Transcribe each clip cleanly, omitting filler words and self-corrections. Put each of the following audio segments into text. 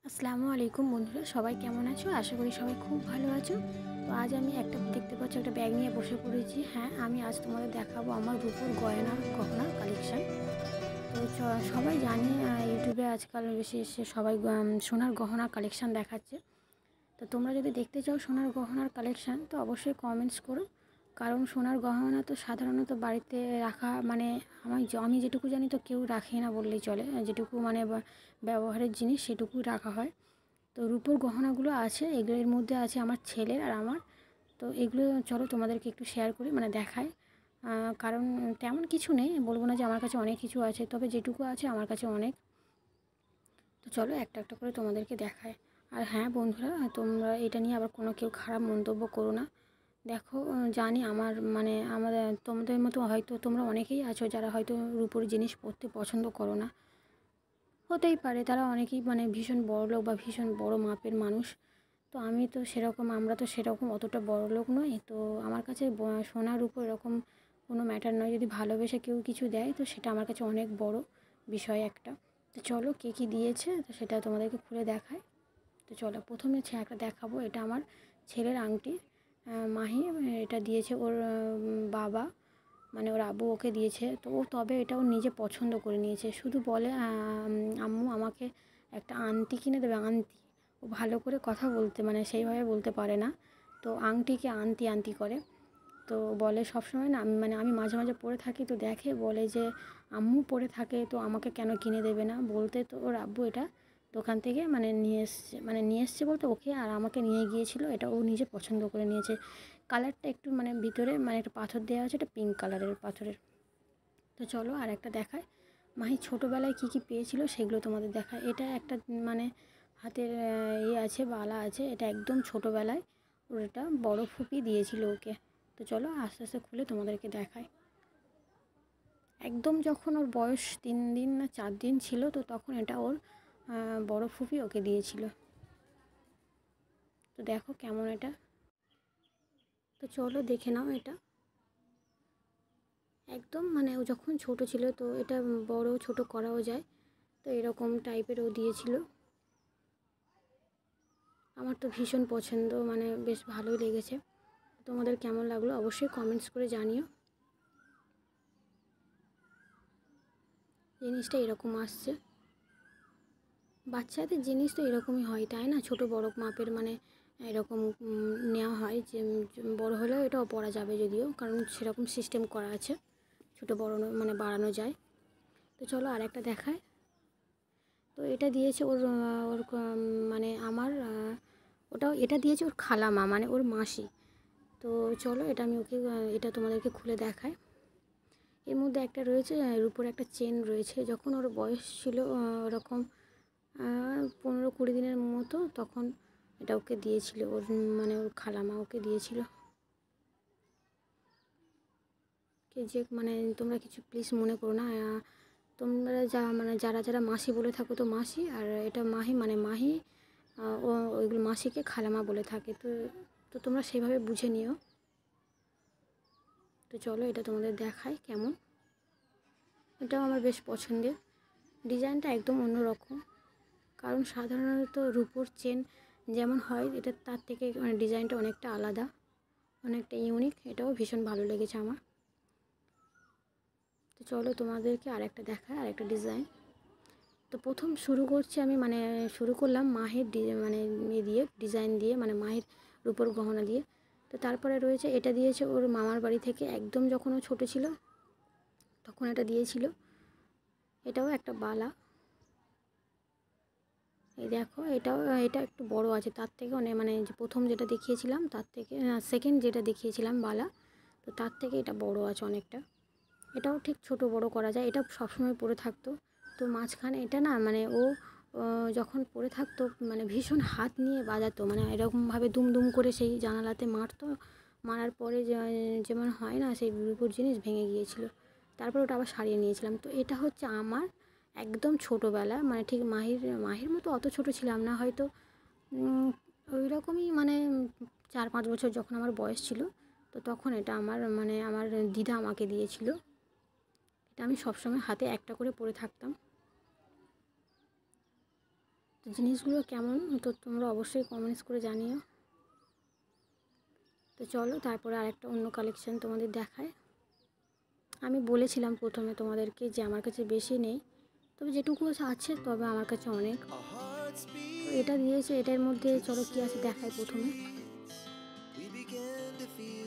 আসসালামু আলাইকুম বন্ধুরা, সবাই কেমন আছো? আশা করি সবাই খুব ভালো আছো। তো আজ আমি দেখতে পাচ্ছ একটা ব্যাগ নিয়ে বসে পড়েছি। হ্যাঁ, আমি আজ তোমাদের দেখাবো আমার রূপোর গহনার কালেকশান। তো সবাই জানি ইউটিউবে আজকাল বেশি সবাই সোনার গহনার কালেকশান দেখাচ্ছে। তো তোমরা যদি দেখতে চাও সোনার গহনার কালেকশান, তো অবশ্যই কমেন্টস করো। কারণ সোনার গহনা তো সাধারণত বাড়িতে রাখা মানে আমি যেটুকু জানি তো কেউ রাখে না বললেই চলে। যেটুকু মানে ব্যবহারের জিনিস সেটুকুই রাখা হয়। তো রূপোর গহনাগুলো আছে, এগুলোর মধ্যে আছে আমার ছেলের আর আমার। তো এগুলো চলো তোমাদেরকে একটু শেয়ার করি, মানে দেখাই। কারণ তেমন কিছু নেই, বলবো না যে আমার কাছে অনেক কিছু আছে, তবে যেটুকু আছে আমার কাছে অনেক। তো চলো একটা একটা করে তোমাদেরকে দেখায়। আর হ্যাঁ বন্ধুরা, তোমরা এটা নিয়ে আবার কেউ খারাপ মন্তব্য করো না। দেখো, জানি আমাদের তোমাদের মতো হয়তো তোমরা অনেকেই আছো যারা হয়তো রূপোর জিনিস পরতে পছন্দ করো না। হতেই পারে, তারা অনেকেই মানে ভীষণ বড়লোক বা ভীষণ বড় মাপের মানুষ। তো আমরা তো সেরকম অতটা বড়লোক নই। তো আমার কাছে সোনার উপর এরকম কোনো ম্যাটার নয়। যদি ভালোবেসে কেউ কিছু দেয় তো সেটা আমার কাছে অনেক বড় বিষয় একটা। তো চলো কে কী দিয়েছে তো সেটা তোমাদেরকে খুলে দেখায়। তো চলো প্রথমে একটা দেখাবো, এটা আমার ছেলের আংটি। মাহি এটা দিয়েছে ওর বাবা, মানে ওর আব্বু ওকে দিয়েছে। তো তবে এটা ও নিজে পছন্দ করে নিয়েছে, শুধু বলে আম্মু আমাকে একটা আংটি কিনে দেবে, আংটি। ও ভালো করে কথা বলতে মানে সেইভাবে বলতে পারে না, তো আংটিকে আন্তি আন্তি করে। তো বলে সবসময় না, আমি মাঝে মাঝে পরে থাকি, তো দেখে বলে যে আম্মু পরে থাকে তো আমাকে কেন কিনে দেবে না বলতে। তো ওর আব্বু এটা দোকান থেকে নিয়ে এসছে বলতে ওকে আর আমাকে নিয়ে গিয়েছিল। এটা ও নিজে পছন্দ করে নিয়েছে। কালারটা একটু ভিতরে একটা পাথর দেওয়া আছে, এটা পিঙ্ক কালারের পাথরের। তো চলো আর একটা দেখায়। মাহি ছোটোবেলায় কী কী পেয়েছিল সেগুলো তোমাদের দেখায়। এটা একটা মানে হাতের আছে, বালা আছে। এটা একদম ছোটোবেলায় ওর এটা বড় ফুপি দিয়েছিল ওকে। তো চলো আস্তে আস্তে খুলে তোমাদেরকে দেখায়। একদম যখন ওর বয়স 3 দিন না 4 দিন ছিল, তো তখন এটা ওর বড় ফুপি ওকে দিয়েছিল। তো দেখো কেমন এটা। তো চলো দেখে নাও এটা। একদম ও যখন ছোট ছিল, তো এটা বড় ছোট করাও যায়। তো এরকম টাইপের ও দিয়েছিল। আমার তো ভীষণ পছন্দ, বেশ ভালোই লেগেছে। তোমাদের কেমন লাগলো অবশ্যই কমেন্টস করে জানিও। জিনিসটা এরকম আসছে। বাচ্চাদের জিনিস তো এরকমই হয় তাই না, ছোট বড় মাপের এরকম নেওয়া হয় যে বড় হলেও এটাও পরা যাবে, যদিও কারণ সেরকম সিস্টেম করা আছে, ছোট বড় বাড়ানো যায়। তো চলো আর একটা দেখায়। তো এটা দিয়েছে ওর ওর আমার এটা দিয়েছে ওর খালামা, মানে ওর মাসি। তো চলো এটা আমি ওকে এটা তোমাদেরকে খুলে দেখাই। এর মধ্যে একটা রয়েছে রূপোর একটা চেন রয়েছে। যখন ওর বয়স ছিল ওরকম 15-20 দিনের মতো, তখন এটা ওকে দিয়েছিল ওর ওর খালামা ওকে দিয়েছিল। কে যে তোমরা কিছু প্লিজ মনে করো না। তোমরা যারা যারা মাসি বলে থাকো তো মাসি, আর এটা মাহি মাহি ও ওইগুলো মাসিকে খালামা বলে থাকে। তো তো তোমরা সেইভাবে বুঝে নিও। তো চলো এটা তোমাদের দেখায় কেমন। এটাও আমার বেশ পছন্দের। ডিজাইনটা একদম অন্যরকম, কারণ সাধারণত রূপোর চেন যেমন হয় এটা তার থেকে ডিজাইনটা অনেকটা আলাদা, অনেকটা ইউনিক। এটাও ভীষণ ভালো লেগেছে আমার। তো চলো তোমাদেরকে আরেকটা দেখায়, আরেকটা ডিজাইন। তো প্রথম শুরু করলাম মাহের দিয়ে ডিজাইন দিয়ে, মাহের রূপোর গহনা দিয়ে। তো তারপরে রয়েছে এটা দিয়েছে ওর মামার বাড়ি থেকে, একদম যখন ও ছোটো ছিল তখন এটা দিয়েছিল। এটাও একটা বালা। এই দেখো এটা একটু বড় আছে তার থেকে অনেক, যে প্রথম যেটা দেখিয়েছিলাম তার থেকে, সেকেন্ড যেটা দেখিয়েছিলাম বালা, তো তার থেকে এটা বড় আছে অনেকটা। এটাও ঠিক ছোট বড় করা যায়, এটা সবসময় পরে থাকতো। তো মাঝখানে এটা না ও যখন পরে থাকতো ভীষণ হাত নিয়ে বাজাতো, এরকমভাবে দুম দুম করে সেই জানালাতে মারতো। মারার পরে যেমন হয় না, সেই রূপোর জিনিস ভেঙে গিয়েছিল। তারপর ওটা আবার সারিয়ে নিয়েছিলাম। তো এটা হচ্ছে আমার একদম ছোটোবেলা, ঠিক মাহির মতো অত ছোট ছিলাম না হয়তো, ওই রকমই 4-5 বছর যখন আমার বয়স ছিল। তো তখন এটা আমার দিদা আমাকে দিয়েছিল। এটা আমি সবসময় হাতে একটা করে পরে থাকতাম। তো জিনিসগুলো কেমন তো তোমরা অবশ্যই কমেন্টস করে জানিও। তো চলো তারপরে আরেকটা অন্য কালেকশান তোমাদের দেখায়। আমি বলেছিলাম প্রথমে তোমাদেরকে যে আমার কাছে বেশি নেই, তবে যেটুকু আছে তবে আমার কাছে অনেক। তো এটা দিয়েছে, এটার মধ্যে চলো কী আছে দেখায়। প্রথমে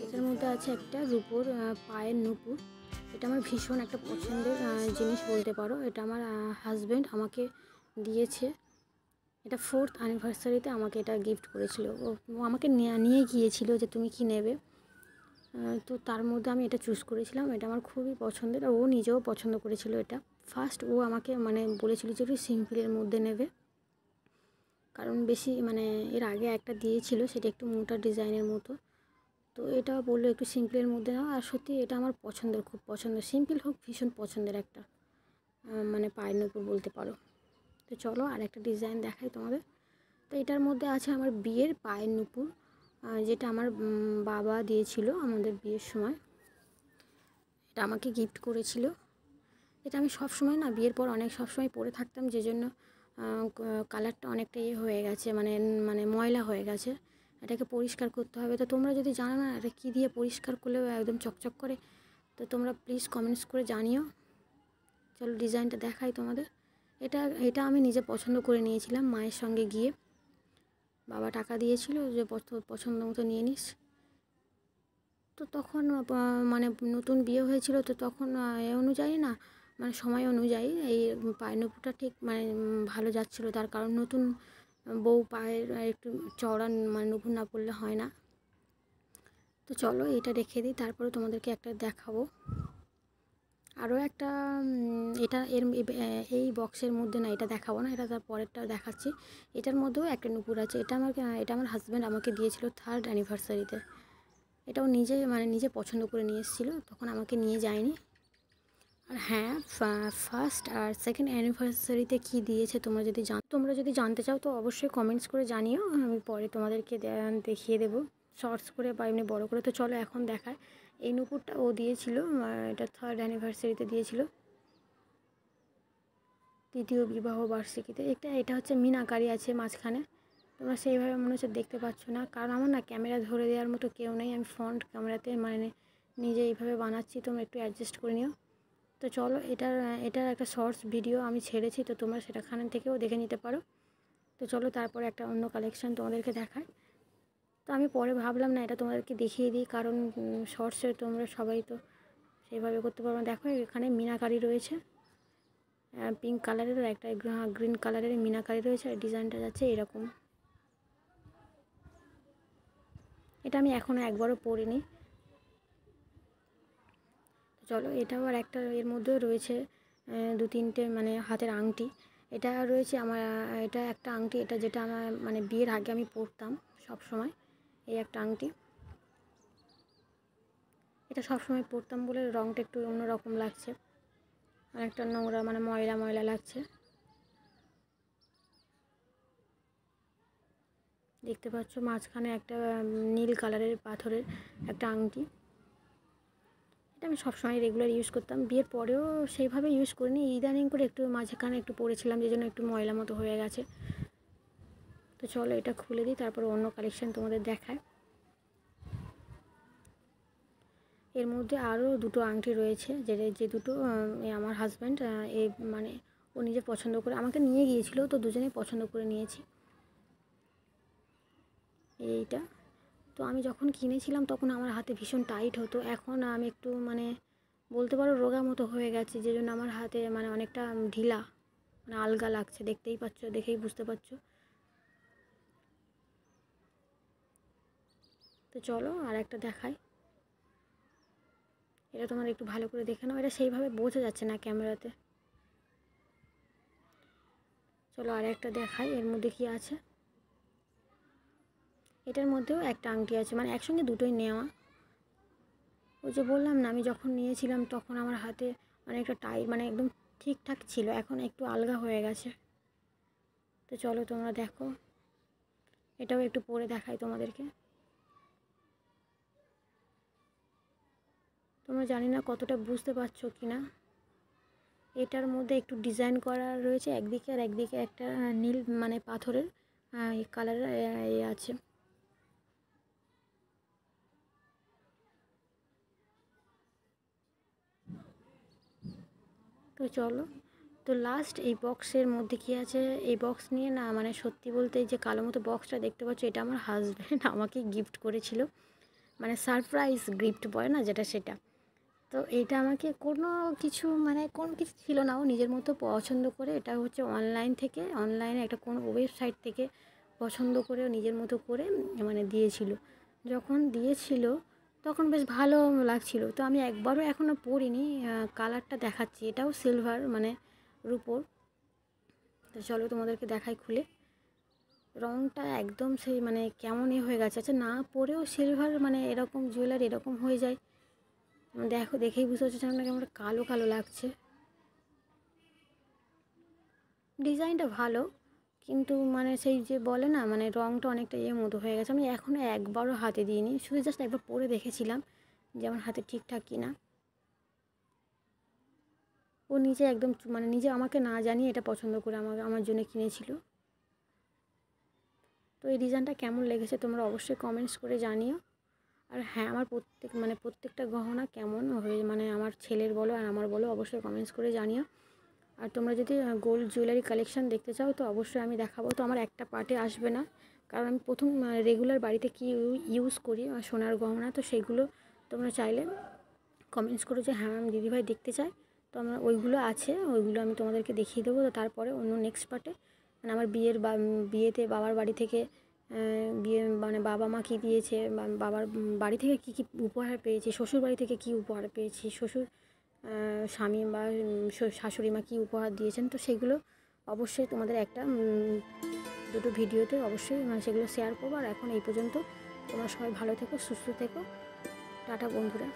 এটার মধ্যে আছে একটা রূপোর পায়ের নুপুর। এটা আমার ভীষণ একটা পছন্দের জিনিস বলতে পারো। এটা আমার হাজব্যান্ড আমাকে দিয়েছে। এটা 4th অ্যানিভার্সারিতে আমাকে এটা গিফট করেছিল। ও আমাকে নিয়ে গিয়েছিল যে তুমি কি নেবে, তো তার মধ্যে আমি এটা চুজ করেছিলাম। এটা আমার খুবই পছন্দের, আর ও নিজেও পছন্দ করেছিল এটা। ফার্স্ট ও আমাকে মানে বলেছিল যে একটু সিম্পলের মধ্যে নেবে, কারণ বেশি মানে এর আগে একটা দিয়েছিল সেটা একটু মোটা ডিজাইনের মতো। তো এটা বললো একটু সিম্পলের মধ্যে নাও, আর সত্যি এটা আমার পছন্দের, খুব পছন্দের। সিম্পল হোক ভীষণ পছন্দের একটা মানে পায়ের নুপুর বলতে পারো। তো চলো আর একটা ডিজাইন দেখাই তোমাদের। তো এটার মধ্যে আছে আমার বিয়ের পায়ের নুপুর, যেটা আমার বাবা দিয়েছিল আমাদের বিয়ের সময়। এটা আমাকে গিফট করেছিল। এটা আমি সবসময় না বিয়ের পর সবসময় পরে থাকতাম, যে জন্য কালারটা অনেকটা হয়ে গেছে, মানে মানে ময়লা হয়ে গেছে। এটাকে পরিষ্কার করতে হবে। তো তোমরা যদি জানো না এটা কী দিয়ে পরিষ্কার করলেও একদম চকচক করে, তো তোমরা প্লিজ কমেন্টস করে জানিও। চলো ডিজাইনটা দেখাই তোমাদের। এটা এটা আমি নিজে পছন্দ করে নিয়েছিলাম মায়ের সঙ্গে গিয়ে। বাবা টাকা দিয়েছিল যে পছন্দ মতো নিয়ে নিস। তো তখন মানে নতুন বিয়ে হয়েছিল, তো তখন এ অনুযায়ী না মানে সময় অনুযায়ী এই পায়ের নুপুরটা ঠিক মানে ভালো যাচ্ছিলো। তার কারণ নতুন বউ পায়ের একটু চওড়া মানে নুপুর না পরলে হয় না। তো চলো এটা রেখে দিই, তারপরে তোমাদেরকে একটা দেখাবো। আরও একটা এটা এই বক্সের মধ্যে না, এটা দেখাবো না, এটা তার পরেরটা দেখাচ্ছি। এটার মধ্যেও একটা নুপুর আছে। এটা আমার হাজব্যান্ড আমাকে দিয়েছিল 3rd অ্যানিভার্সারিতে। এটাও নিজে পছন্দ করে নিয়ে এসেছিলো, তখন আমাকে নিয়ে যায়নি। আর হ্যাঁ, 1st আর 2nd অ্যানিভার্সারিতে কী দিয়েছে তোমরা যদি জানতে চাও তো অবশ্যই কমেন্টস করে জানিও। আমি পরে তোমাদেরকে দেখিয়ে দেবো শর্টস করে বা এমনি বড়ো করে। তো চলো এখন দেখায়। এই নুপুরটা ও দিয়েছিল, এটা 3rd অ্যানিভার্সারিতে দিয়েছিল, 3য় বিবাহ বার্ষিকীতে। এটা হচ্ছে মিনাকারি আছে মাঝখানে। তোমরা সেইভাবে মনে হচ্ছে দেখতে পাচ্ছ না, কারণ আমার না ক্যামেরা ধরে দেওয়ার মতো কেউ নেই। আমি ফ্রন্ট ক্যামেরাতে মানে নিজে এইভাবে বানাচ্ছি, তোমরা একটু অ্যাডজাস্ট করে নিও। তো চলো এটার একটা শর্টস ভিডিও আমি ছেড়েছি, তো তোমরা সেটাখান থেকেও দেখে নিতে পারো। তো চলো তারপরে একটা অন্য কালেকশান তোমাদেরকে দেখায়। তো আমি পরে ভাবলাম না এটা তোমাদেরকে দেখিয়ে দিই, কারণ শর্টসে তোমরা সবাই তো সেইভাবে করতে পারবো না। দেখো এখানে মিনাকারি রয়েছে, পিঙ্ক কালারের, একটা গ্রিন কালারের মিনাকারি রয়েছে। আর ডিজাইনটা যাচ্ছে এরকম। এটা আমি এখনও একবারও পরিনি। চলো এটাও আর একটা এর মধ্যেও রয়েছে 2-3টে মানে হাতের আংটি। এটা রয়েছে আমার, এটা একটা আংটি, এটা যেটা আমার মানে বিয়ের আগে আমি পরতাম সব সময়। এই একটা আংটি, এটা সব সময় পরতাম বলে রঙটা একটু অন্যরকম লাগছে, অনেকটা নোংরা মানে ময়লা ময়লা লাগছে। দেখতে পাচ্ছ মাঝখানে একটা নীল কালারের পাথরের একটা আংটি। এটা আমি সবসময় রেগুলার ইউজ করতাম, বিয়ের পরেও সেইভাবে ইউজ করিনি। ইদানিং করে একটু মাঝখানে একটু পরেছিলাম, যে জন্য একটু ময়লা মতো হয়ে গেছে। তো চলো এটা খুলে দিই, তারপর অন্য কালেকশান তোমাদের দেখায়। এর মধ্যে আরও দুটো আংটি রয়েছে, যে দুটো আমার হাজব্যান্ড এই মানে ও নিজে পছন্দ করে আমাকে নিয়ে গিয়েছিলো, তো দুজনেই পছন্দ করে নিয়েছি। এইটা তো আমি যখন কিনেছিলাম তখন আমার হাতে ভীষণ টাইট হতো, এখন আমি একটু মানে বলতে পারো রোগা মতো হয়ে গেছে, যে জন্য আমার হাতে মানে অনেকটা ঢিলা মানে আলগা লাগছে। দেখতেই পাচ্ছ, দেখেই বুঝতে পারছো। তো চলো আর একটা দেখাই। এটা তোমার একটু ভালো করে দেখে নাও, এটা সেইভাবে বোঝা যাচ্ছে না ক্যামেরাতে। চলো আর একটা দেখাই এর মধ্যে কি আছে। এটার মধ্যেও একটা আংটি আছে, মানে একসঙ্গে দুটোই নেওয়া। ওই যে বললাম না, আমি যখন নিয়েছিলাম তখন আমার হাতে অনেকটা টাইট মানে একদম ঠিকঠাক ছিল, এখন একটু আলগা হয়ে গেছে। তো চলো তোমরা দেখো, এটাও একটু পরে দেখাই তোমাদেরকে। তোমরা জানি না কতটা বুঝতে পারছো কি না। এটার মধ্যে একটু ডিজাইন করা রয়েছে একদিকে, আর একদিকে একটা নীল মানে পাথরের কালারের আছে। তো চলো, তো লাস্ট এই বক্সের মধ্যে কী আছে, এই বক্স নিয়ে না মানে সত্যি বলতে এই যে কালো মতো বক্সটা দেখতে পাচ্ছ, এটা আমার হাজব্যান্ড আমাকে গিফট করেছিল, মানে সারপ্রাইজ গিফট বলে না যেটা, সেটা। তো এইটা আমাকে কোনো কিছু ছিল না, ও নিজের মতো পছন্দ করে, এটা হচ্ছে অনলাইনে একটা কোনো ওয়েবসাইট থেকে পছন্দ করে নিজের মতো করে মানে দিয়েছিল। যখন দিয়েছিল তখন বেশ ভালো লাগছিল। তো আমি একবারও এখনও পরিনি, কালারটা দেখাচ্ছি, এটাও সিলভার মানে রূপোর। তো চলো তোমাদেরকে দেখাই খুলে। রঙটা একদম সেই মানে কেমনই হয়ে গেছে। আচ্ছা, না পরেও সিলভার মানে এরকম জুয়েলারি এরকম হয়ে যায়, দেখো দেখেই বুঝতে পারছো যেন কেমন কালো কালো লাগছে। ডিজাইনটা ভালো, কিন্তু মানে সেই যে বলে না মানে রঙটা অনেকটা মতো হয়ে গেছে। আমি এখনও একবারও হাতে দিইনি, শুধু জাস্ট একবার পরে দেখেছিলাম যে আমার হাতে ঠিকঠাক কিনা। ও নিজে একদম মানে নিজে আমাকে না জানিয়ে এটা পছন্দ করে আমার জন্য কিনেছিল। তো এই ডিজাইনটা কেমন লেগেছে তোমরা অবশ্যই কমেন্টস করে জানিও। আর হ্যাঁ, আমার প্রত্যেকটা গহনা কেমন হয়ে মানে আমার ছেলের বলো আর আমার বলো অবশ্যই কমেন্টস করে জানিও। আর তোমরা যদি গোল্ড জুয়েলারি কালেকশান দেখতে চাও তো অবশ্যই আমি দেখাবো। তো আমার একটা পার্টে আসবে না, কারণ আমি প্রথম রেগুলার বাড়িতে কী ইউজ করি সোনার গহনা, তো সেগুলো তোমরা চাইলে কমেন্টস করো যে হ্যাঁ আমি দিদিভাই দেখতে চাই। তো আমার ওইগুলো আছে, ওইগুলো আমি তোমাদেরকে দেখিয়ে দেবো। তো তারপরে অন্য নেক্সট পার্টে মানে আমার বিয়েতে বাবার বাড়ি থেকে বিয়ে মানে বাবা মা কী দিয়েছে, বাবার বাড়ি থেকে কী কী উপহার পেয়েছি, শ্বশুর বাড়ি থেকে কী উপহার পেয়েছি, শ্বশুর স্বামী বা শাশুড়ি মা কী উপহার দিয়েছেন, তো সেগুলো অবশ্যই তোমাদের একটা দুটো ভিডিওতে অবশ্যই মানে সেগুলো শেয়ার করবো। আর এখন এই পর্যন্ত, তোমরা সবাই ভালো থেকো, সুস্থ থেকো, টাটা বন্ধুরা।